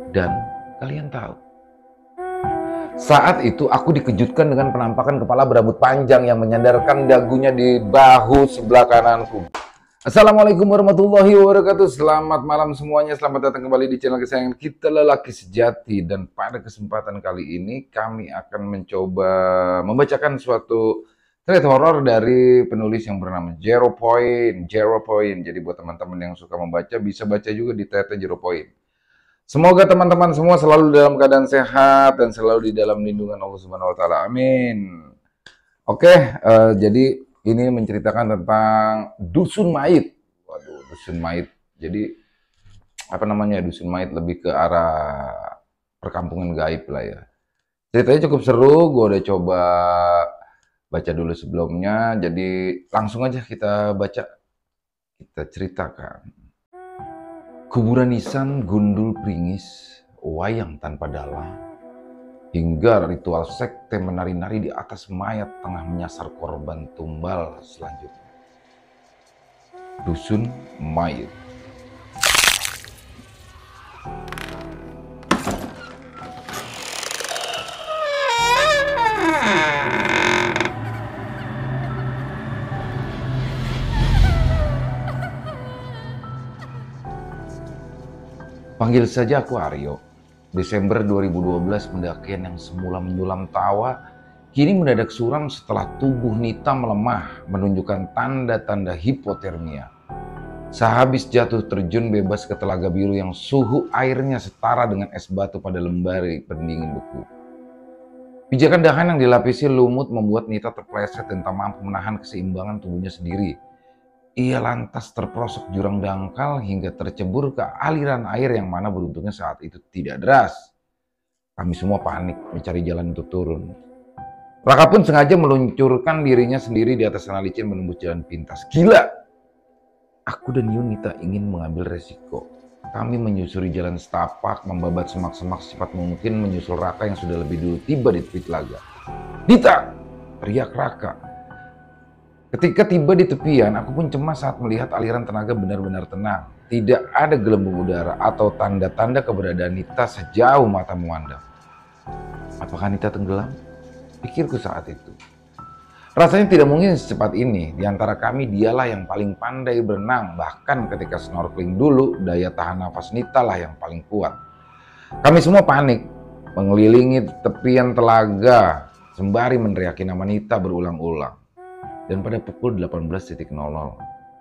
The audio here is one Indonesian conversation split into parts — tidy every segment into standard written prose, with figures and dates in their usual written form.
Dan kalian tahu, saat itu aku dikejutkan dengan penampakan kepala berambut panjang yang menyandarkan dagunya di bahu sebelah kananku. Assalamualaikum warahmatullahi wabarakatuh. Selamat malam semuanya. Selamat datang kembali di channel kesayangan kita, Lelaki Sejati. Dan pada kesempatan kali ini kami akan mencoba membacakan suatu thread horor dari penulis yang bernama Zero Point. Zero Point. Jadi buat teman-teman yang suka membaca bisa baca juga di thread Zero Point. Semoga teman-teman semua selalu dalam keadaan sehat dan selalu di dalam lindungan Allah Subhanahu wa taala. Amin. Oke, jadi ini menceritakan tentang dusun mayit. Waduh, dusun mayit. Jadi apa namanya? Dusun mayit lebih ke arah perkampungan gaib lah ya. Ceritanya cukup seru, gue udah coba baca dulu sebelumnya. Jadi langsung aja kita baca, kita ceritakan. Kuburan nisan gundul pringis, wayang tanpa dalang, hingga ritual sekte menari-nari di atas mayat tengah menyasar korban tumbal selanjutnya. Dusun mayit. Panggil saja aku Aryo. Desember 2012, pendakian yang semula menyulam tawa, kini mendadak suram setelah tubuh Nita melemah, menunjukkan tanda-tanda hipotermia. Sehabis jatuh terjun bebas ke Telaga Biru yang suhu airnya setara dengan es batu pada lembari pendingin beku. Pijakan dahan yang dilapisi lumut membuat Nita terpleset dan tak mampu menahan keseimbangan tubuhnya sendiri. Ia lantas terperosok jurang dangkal hingga tercebur ke aliran air yang mana beruntungnya saat itu tidak deras. Kami semua panik mencari jalan untuk turun. Raka pun sengaja meluncurkan dirinya sendiri di atas tanah licin menembus jalan pintas. Gila! Aku dan Yunita ingin mengambil resiko. Kami menyusuri jalan setapak, membabat semak-semak secepat mungkin menyusul Raka yang sudah lebih dulu tiba di tepi telaga. Nita! Teriak Raka. Ketika tiba di tepian, aku pun cemas saat melihat aliran tenaga benar-benar tenang. Tidak ada gelembung udara atau tanda-tanda keberadaan Nita sejauh mata memandang. Apakah Nita tenggelam? Pikirku saat itu. Rasanya tidak mungkin secepat ini. Di antara kami dialah yang paling pandai berenang. Bahkan ketika snorkeling dulu, daya tahan nafas Nita lah yang paling kuat. Kami semua panik, mengelilingi tepian telaga, sembari meneriaki nama Nita berulang-ulang. Dan pada pukul 18.00,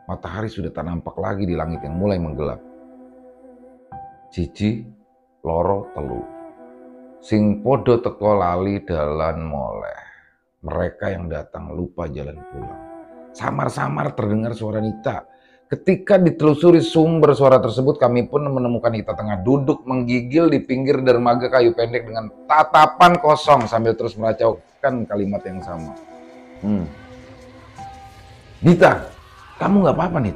matahari sudah tak nampak lagi di langit yang mulai menggelap. Siji, loro, telu. Sing podo teko lali dalan moleh. Mereka yang datang lupa jalan pulang. Samar-samar terdengar suara Nita. Ketika ditelusuri sumber suara tersebut, kami pun menemukan Nita tengah duduk menggigil di pinggir dermaga kayu pendek dengan tatapan kosong sambil terus meracaukan kalimat yang sama. Nita, kamu gak apa-apa Nit?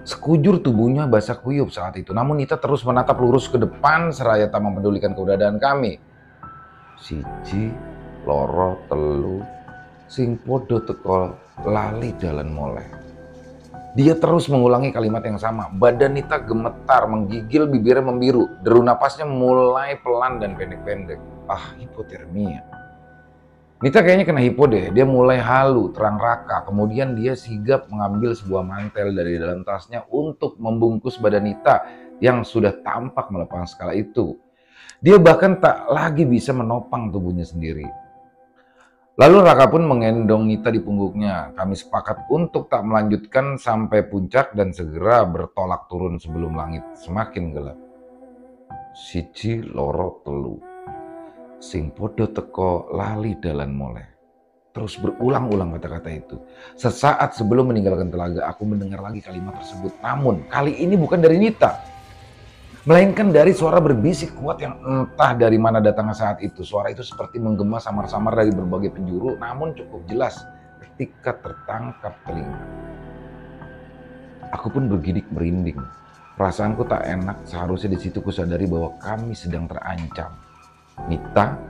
Sekujur tubuhnya basah kuyup saat itu. Namun Nita terus menatap lurus ke depan seraya tak mempedulikan keberadaan kami. Siji, loro, telu, sing podo teko lali dalan moleh. Dia terus mengulangi kalimat yang sama. Badan Nita gemetar, menggigil, bibirnya membiru. Deru napasnya mulai pelan dan pendek-pendek. Hipotermia. Nita kayaknya kena hipo deh, dia mulai halu, terang Raka, kemudian dia sigap mengambil sebuah mantel dari dalam tasnya untuk membungkus badan Nita yang sudah tampak melepas kala itu. Dia bahkan tak lagi bisa menopang tubuhnya sendiri. Lalu Raka pun menggendong Nita di punggungnya. Kami sepakat untuk tak melanjutkan sampai puncak dan segera bertolak turun sebelum langit semakin gelap. Siji, loro, telu. Sing podo teko lali dalan moleh. Terus berulang-ulang kata-kata itu. Sesaat sebelum meninggalkan telaga, aku mendengar lagi kalimat tersebut. Namun kali ini bukan dari Nita, melainkan dari suara berbisik kuat yang entah dari mana datangnya saat itu. Suara itu seperti menggema samar-samar dari berbagai penjuru, namun cukup jelas ketika tertangkap telinga. Aku pun bergidik merinding. Perasaanku tak enak, seharusnya di situ kusadari bahwa kami sedang terancam. Nita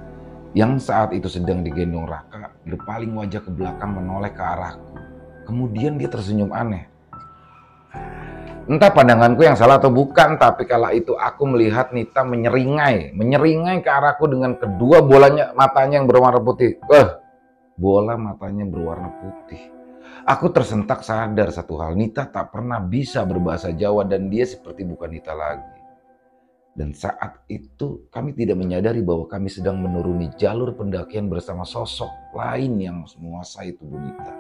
yang saat itu sedang digendong Raka berpaling wajah ke belakang menoleh ke arahku. Kemudian dia tersenyum aneh. Entah pandanganku yang salah atau bukan, tapi kala itu aku melihat Nita menyeringai ke arahku dengan kedua matanya yang berwarna putih. Bola matanya berwarna putih. Aku tersentak sadar satu hal, Nita tak pernah bisa berbahasa Jawa dan dia seperti bukan Nita lagi. Dan saat itu kami tidak menyadari bahwa kami sedang menuruni jalur pendakian bersama sosok lain yang menguasai tubuh Nita.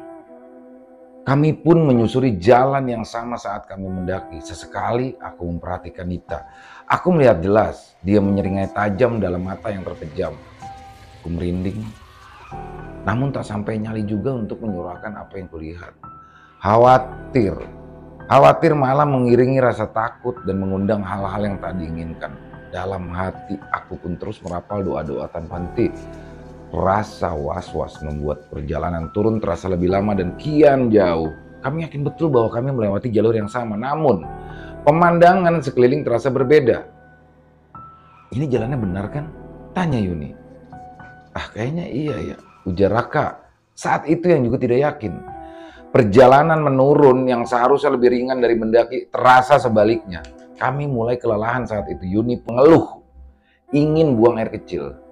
Kami pun menyusuri jalan yang sama saat kami mendaki. Sesekali aku memperhatikan Nita. Aku melihat jelas dia menyeringai tajam dalam mata yang terpejam. Aku merinding, namun tak sampai nyali juga untuk menyurahkan apa yang kulihat. Khawatir malah mengiringi rasa takut dan mengundang hal-hal yang tak diinginkan. Dalam hati aku pun terus merapal doa-doa tanpa henti. Rasa was-was membuat perjalanan turun terasa lebih lama dan kian jauh. Kami yakin betul bahwa kami melewati jalur yang sama, namun pemandangan sekeliling terasa berbeda. Ini jalannya benar kan? Tanya Yuni. Kayaknya iya ya, ujar Raka. Saat itu yang juga tidak yakin. Perjalanan menurun yang seharusnya lebih ringan dari mendaki terasa sebaliknya. Kami mulai kelelahan saat itu. Yuni mengeluh, ingin buang air kecil.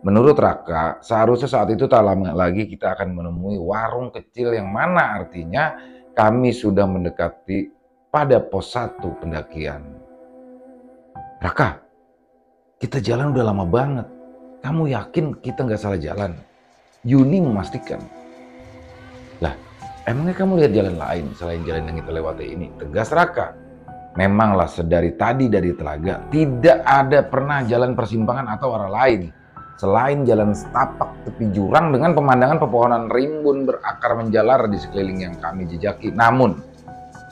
Menurut Raka, seharusnya saat itu tak lama lagi kita akan menemui warung kecil yang mana artinya kami sudah mendekati pada pos 1 pendakian. Raka, kita jalan udah lama banget. Kamu yakin kita nggak salah jalan? Yuni memastikan. Lah, emangnya kamu lihat jalan lain selain jalan yang kita lewati ini? Tegas Raka. Memanglah sedari tadi dari telaga, tidak ada pernah jalan persimpangan atau arah lain. Selain jalan setapak tepi jurang dengan pemandangan pepohonan rimbun berakar menjalar di sekeliling yang kami jejaki. Namun,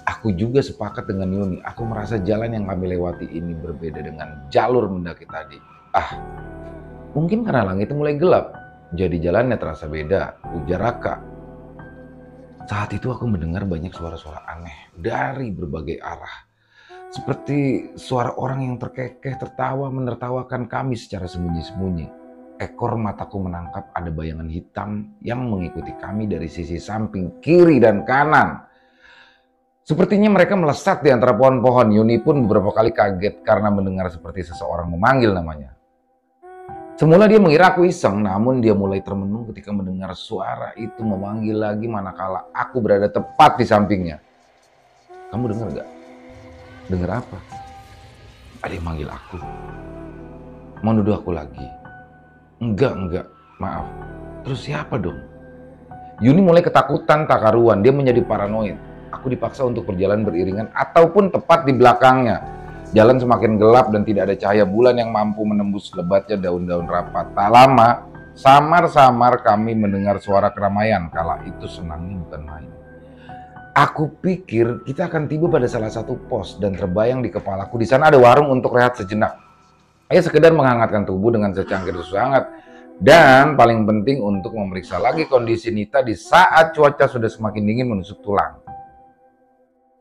aku juga sepakat dengan Yuni. Aku merasa jalan yang kami lewati ini berbeda dengan jalur mendaki tadi. Mungkin karena langit mulai gelap, jadi jalannya terasa beda, ujar Raka. Saat itu aku mendengar banyak suara-suara aneh dari berbagai arah. Seperti suara orang yang terkekeh tertawa menertawakan kami secara sembunyi-sembunyi. Ekor mataku menangkap ada bayangan hitam yang mengikuti kami dari sisi samping, kiri, dan kanan. Sepertinya mereka melesat di antara pohon-pohon. Yuni pun beberapa kali kaget karena mendengar seperti seseorang memanggil namanya. Semula dia mengira aku iseng, namun dia mulai termenung ketika mendengar suara itu memanggil lagi manakala aku berada tepat di sampingnya. Kamu dengar gak? Dengar apa? Ada yang manggil aku. Mau nuduh aku lagi? Enggak, maaf. Terus siapa dong? Yuni mulai ketakutan tak karuan, dia menjadi paranoid. Aku dipaksa untuk berjalan beriringan ataupun tepat di belakangnya. Jalan semakin gelap dan tidak ada cahaya bulan yang mampu menembus lebatnya daun-daun rapat. Tak lama, samar-samar kami mendengar suara keramaian. Kala itu senangnya bukan main. Aku pikir kita akan tiba pada salah satu pos dan terbayang di kepalaku di sana ada warung untuk rehat sejenak. Sekedar menghangatkan tubuh dengan secangkir susu hangat. Dan paling penting untuk memeriksa lagi kondisi Nita di saat cuaca sudah semakin dingin menusuk tulang.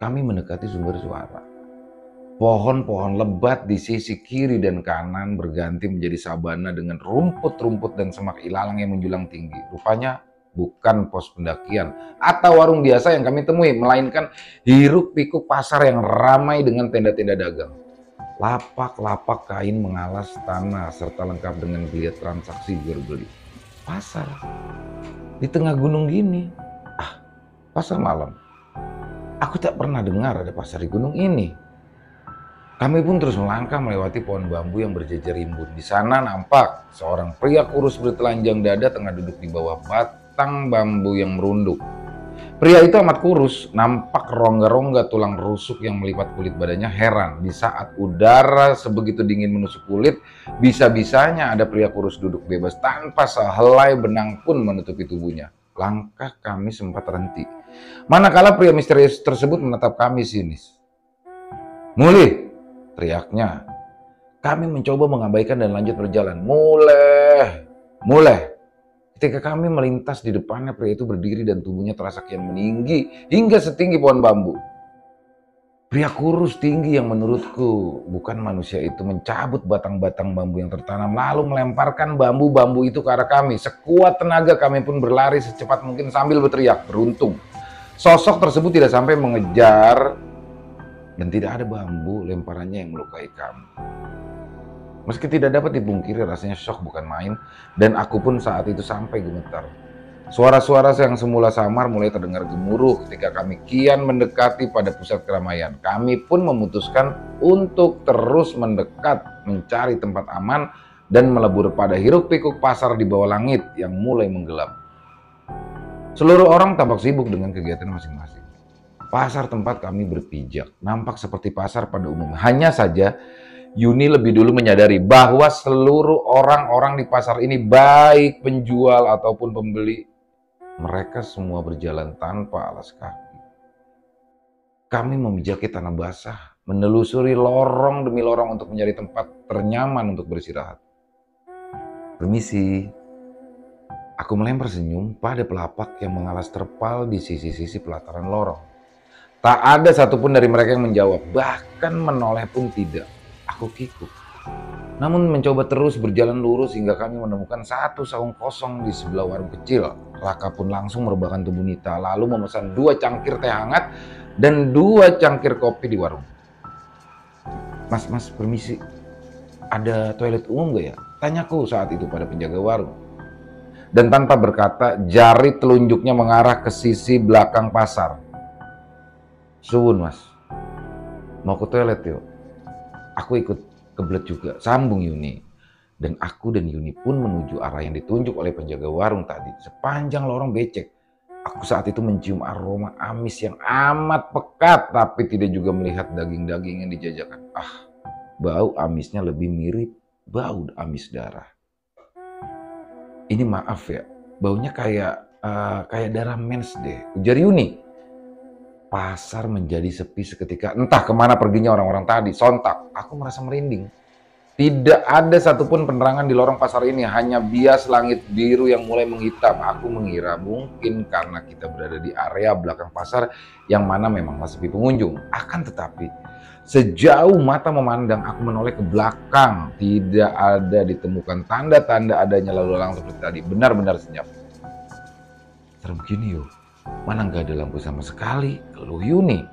Kami mendekati sumber suara. Pohon-pohon lebat di sisi kiri dan kanan berganti menjadi sabana dengan rumput-rumput dan semak ilalang yang menjulang tinggi. Rupanya bukan pos pendakian atau warung biasa yang kami temui, melainkan hiruk-pikuk pasar yang ramai dengan tenda-tenda dagang. Lapak-lapak kain mengalas tanah serta lengkap dengan geliat transaksi jual beli. Pasar di tengah gunung gini. Pasar malam. Aku tak pernah dengar ada pasar di gunung ini. Kami pun terus melangkah melewati pohon bambu yang berjejer rimbun. Di sana nampak seorang pria kurus bertelanjang dada tengah duduk di bawah batang bambu yang merunduk. Pria itu amat kurus, nampak rongga-rongga tulang rusuk yang melipat kulit badannya. Heran, di saat udara sebegitu dingin menusuk kulit, bisa-bisanya ada pria kurus duduk bebas tanpa sehelai benang pun menutupi tubuhnya. Langkah kami sempat terhenti, manakala pria misterius tersebut menatap kami sinis. "Mulih!" teriaknya. Kami mencoba mengabaikan dan lanjut berjalan. Mulih! Ketika kami melintas di depannya, pria itu berdiri dan tubuhnya terasa kian meninggi hingga setinggi pohon bambu. Pria kurus tinggi yang menurutku bukan manusia itu mencabut batang-batang bambu yang tertanam lalu melemparkan bambu-bambu itu ke arah kami. Sekuat tenaga kami pun berlari secepat mungkin sambil berteriak. Beruntung sosok tersebut tidak sampai mengejar Dan tidak ada bambu lemparannya yang melukai kami. Meski tidak dapat dipungkiri, rasanya shock bukan main, dan aku pun saat itu sampai gemetar. Suara-suara yang semula samar mulai terdengar gemuruh ketika kami kian mendekati pada pusat keramaian. Kami pun memutuskan untuk terus mendekat, mencari tempat aman, dan melebur pada hiruk-pikuk pasar di bawah langit yang mulai menggelap. Seluruh orang tampak sibuk dengan kegiatan masing-masing. Pasar tempat kami berpijak nampak seperti pasar pada umumnya. Hanya saja Yuni lebih dulu menyadari bahwa seluruh orang-orang di pasar ini, baik penjual ataupun pembeli, mereka semua berjalan tanpa alas kaki. Kami memijaki tanah basah, menelusuri lorong demi lorong untuk mencari tempat ternyaman untuk beristirahat. Permisi. Aku melempar senyum pada pelapak yang mengalas terpal di sisi-sisi pelataran lorong. Tak ada satupun dari mereka yang menjawab, bahkan menoleh pun tidak. Aku kikuk. Namun mencoba terus berjalan lurus hingga kami menemukan satu saung kosong di sebelah warung kecil. Raka pun langsung merebahkan tubuh Nita, lalu memesan 2 cangkir teh hangat dan 2 cangkir kopi di warung. Mas, permisi. Ada toilet umum gak ya? Tanyaku saat itu pada penjaga warung. Dan tanpa berkata, jari telunjuknya mengarah ke sisi belakang pasar. Suwun mas, mau ke toilet yuk. Aku ikut kebelet juga, sambung Yuni. Dan aku dan Yuni pun menuju arah yang ditunjuk oleh penjaga warung tadi. Sepanjang lorong becek, aku saat itu mencium aroma amis yang amat pekat, tapi tidak juga melihat daging-daging yang dijajakan. Bau amisnya lebih mirip bau amis darah. Ini maaf ya, baunya kayak darah mens deh, ujar Yuni. Pasar menjadi sepi seketika, entah kemana perginya orang-orang tadi. Sontak, aku merasa merinding. Tidak ada satupun penerangan di lorong pasar ini, hanya bias langit biru yang mulai menghitam. Aku mengira mungkin karena kita berada di area belakang pasar yang mana memang masih sepi pengunjung. Akan tetapi, sejauh mata memandang, aku menoleh ke belakang. Tidak ada ditemukan tanda-tanda adanya lalu lalang seperti tadi. Benar-benar senyap. Serem gini yuk. Mana nggak ada lampu sama sekali, keluh Yuni.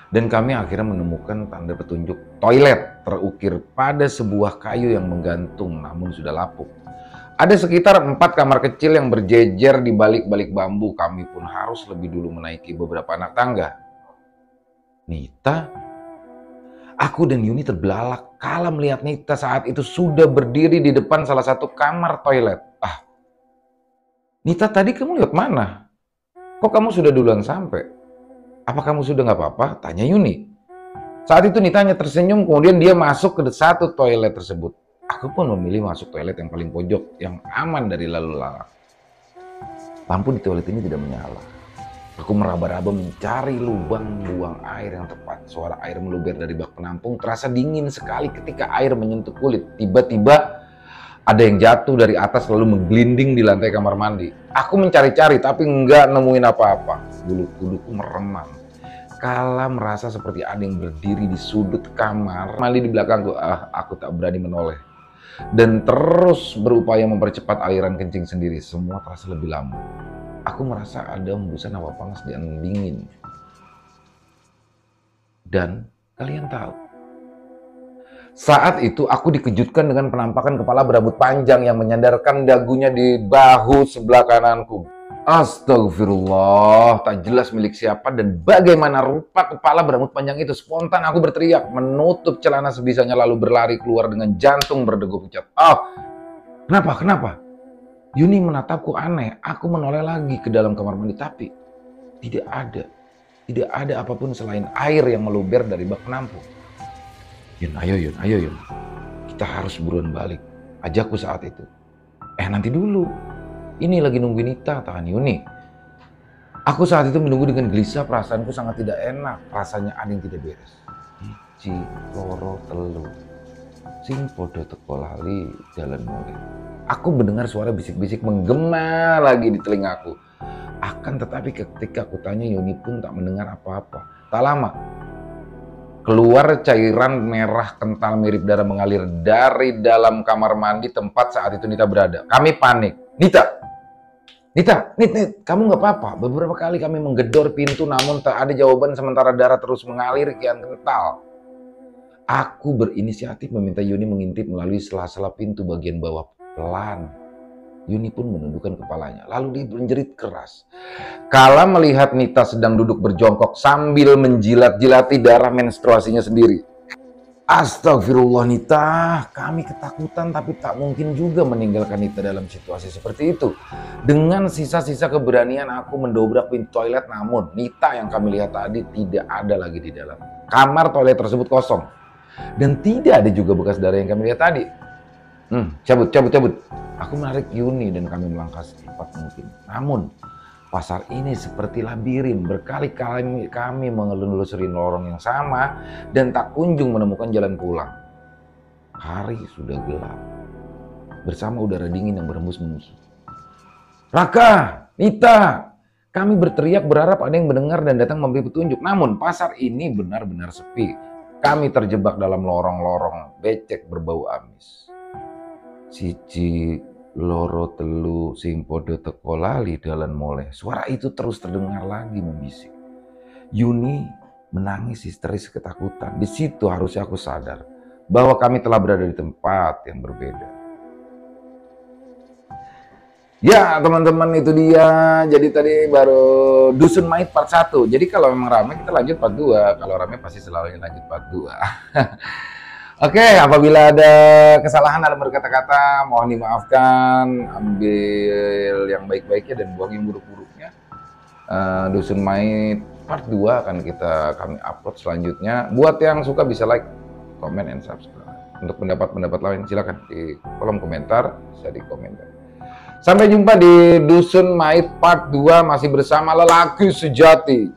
Dan kami akhirnya menemukan tanda petunjuk toilet terukir pada sebuah kayu yang menggantung namun sudah lapuk. Ada sekitar 4 kamar kecil yang berjejer di balik-balik bambu. Kami pun harus lebih dulu menaiki beberapa anak tangga. Nita, aku dan Yuni terbelalak kala melihat Nita saat itu sudah berdiri di depan salah satu kamar toilet. Nita, tadi kamu lihat mana? Kok kamu sudah duluan sampai? Apa kamu sudah nggak apa-apa? Tanya Yuni. Saat itu Nita hanya tersenyum, kemudian dia masuk ke satu toilet tersebut. Aku pun memilih masuk toilet yang paling pojok, yang aman dari lalu lalang. Lampu di toilet ini tidak menyala. Aku meraba-raba mencari lubang buang air yang tepat. Suara air meluber dari bak penampung terasa dingin sekali ketika air menyentuh kulit. Tiba-tiba ada yang jatuh dari atas lalu menggelinding di lantai kamar mandi. Aku mencari-cari tapi nggak nemuin apa-apa. Bulu kuduku meremang. Kala merasa seperti ada yang berdiri di sudut kamar mandi di belakangku. Aku tak berani menoleh. Dan terus berupaya mempercepat aliran kencing sendiri. Semua terasa lebih lama. Aku merasa ada hembusan hawa panas dan dingin. Dan kalian tahu, saat itu aku dikejutkan dengan penampakan kepala berambut panjang yang menyandarkan dagunya di bahu sebelah kananku. Astagfirullah, tak jelas milik siapa dan bagaimana rupa kepala berambut panjang itu. Spontan aku berteriak, menutup celana sebisanya lalu berlari keluar dengan jantung berdegup kencang. Kenapa? Yuni menatapku aneh. Aku menoleh lagi ke dalam kamar mandi tapi tidak ada apapun selain air yang meluber dari bak penampung. Yun, ayo Yun. Kita harus buruan balik. Ajakku saat itu. Nanti dulu. Ini lagi nungguin Nita, tahan Yuni. Aku saat itu menunggu dengan gelisah, perasaanku sangat tidak enak. Rasanya ada yang tidak beres. Iji, loro, telu. Sing podo teko lali jalan mulai. Aku mendengar suara bisik-bisik menggema lagi di telingaku. Akan tetapi ketika aku tanya, Yuni pun tak mendengar apa-apa. Tak lama, keluar cairan merah kental mirip darah mengalir dari dalam kamar mandi tempat saat itu Nita berada. Kami panik. Nita, Nit, kamu nggak apa-apa. Beberapa kali kami menggedor pintu namun tak ada jawaban sementara darah terus mengalir kian kental. Aku berinisiatif meminta Yuni mengintip melalui sela-sela pintu bagian bawah pelan. Yuni pun menundukkan kepalanya, lalu dia menjerit keras. Kala melihat Nita sedang duduk berjongkok sambil menjilat-jilati darah menstruasinya sendiri. Astagfirullah Nita, kami ketakutan tapi tak mungkin juga meninggalkan Nita dalam situasi seperti itu. Dengan sisa-sisa keberanian aku mendobrak pintu toilet, namun Nita yang kami lihat tadi tidak ada lagi di dalam. Kamar toilet tersebut kosong. Dan tidak ada juga bekas darah yang kami lihat tadi. Cabut. Aku menarik Yuni dan kami melangkah secepat mungkin. Namun, pasar ini seperti labirin. Berkali-kali kami menelusuri lorong yang sama dan tak kunjung menemukan jalan pulang. Hari sudah gelap. Bersama udara dingin yang berhembus-hembus. Raka, Nita, kami berteriak berharap ada yang mendengar dan datang memberi petunjuk. Namun, pasar ini benar-benar sepi. Kami terjebak dalam lorong-lorong becek berbau amis. Siji loro telu sing podo teko lali dalan moleh. Suara itu terus terdengar lagi membisik. Yuni menangis histeris ketakutan. Di situ harusnya aku sadar bahwa kami telah berada di tempat yang berbeda. Ya teman-teman, itu dia. Jadi tadi baru Dusun Mait part 1. Jadi kalau memang ramai kita lanjut part 2. Kalau ramai pasti selalu lanjut part 2. Oke, apabila ada kesalahan dalam berkata-kata mohon dimaafkan. Ambil yang baik-baiknya dan buang yang buruk-buruknya. Dusun Mait part 2 akan kami upload selanjutnya. Buat yang suka bisa like, comment, and subscribe. Untuk pendapat-pendapat lain silakan di kolom komentar. Bisa di komentar. Sampai jumpa di Dusun Mait part 2 masih bersama lelaki sejati.